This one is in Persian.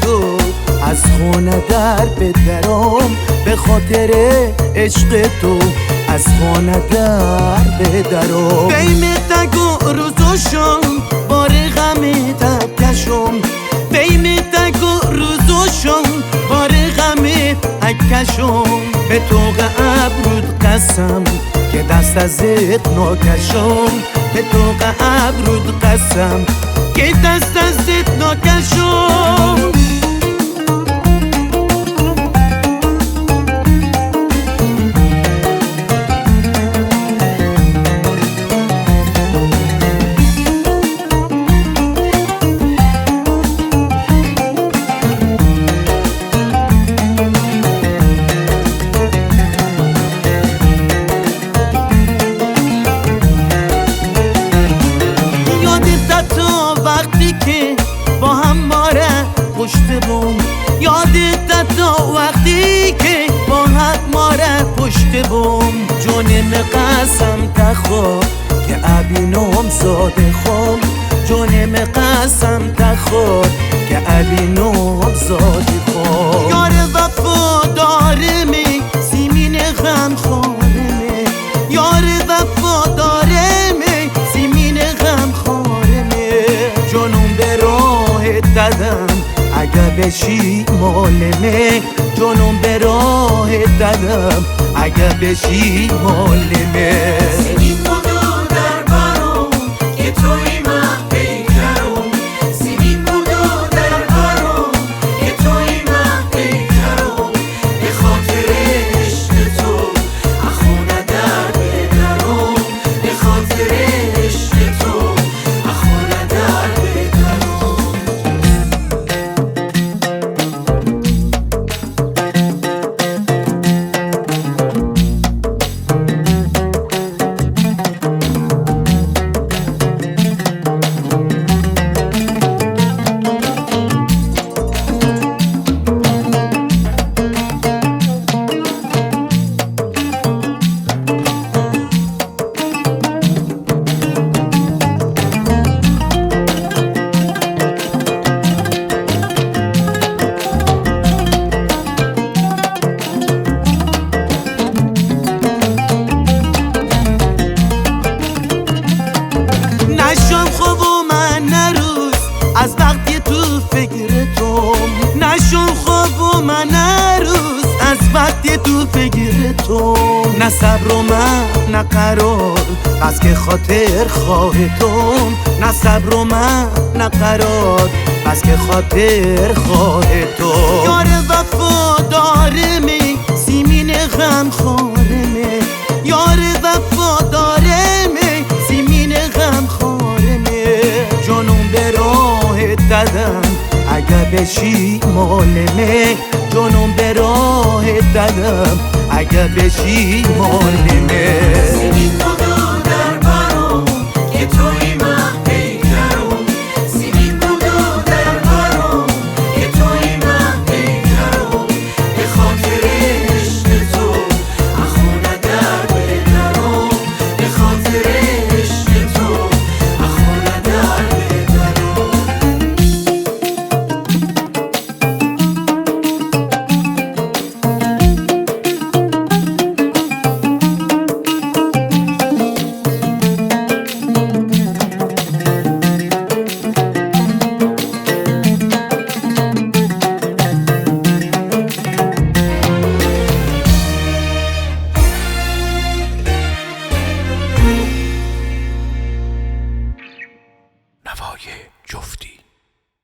تو از خونه در بدرم، به خاطر عشق تو از خونه در بدرم. بیم تگو روزوشم بار غم تکشم، بیم تگو روزوشم بار غم تکشم. به توق ابرود قسم که دست ازت نکشم، به توق ابرود قسم که دست ازت نکشم. با هم ماره پشت بوم، یادت تا وقتی که با هم ماره پشت بوم. جونم قسم تخوا که ابینم زاده خوم، جونم قسم تخوا که ابینم زاده خوم. یار وفادارمی سیمین غم خورمه، یار وفادارمی سیمین غم خورمه. جونم به راه دادم اگه بشی مالمه، جونم به راه دادم اگه بشی مالمه. سیمین بودو در برام که توی من پیکرم، سیمین بودو در برام که توی من پیکرم. به خاطر عشق تو اخونه در بدرم، به خاطر عشق تو اخونه در بدرم. نشم خوب و من نروز از وقتی تو فکر توم، نشم خوب و من نروز از وقتی تو فکر توم. نه صبر و من نه قرار بس که خاطر خواه توم، نه صبر و من نه قرار بس که خاطر خواه توم. یار وفادارمی سیمین غم خورمه، یار وفادارمی سیمین غم خورمه. جونم به راه دادم اگه بشی مالمه، جونم به راه دادم اگه بشی مالمه. سیمین بودو در برام که توی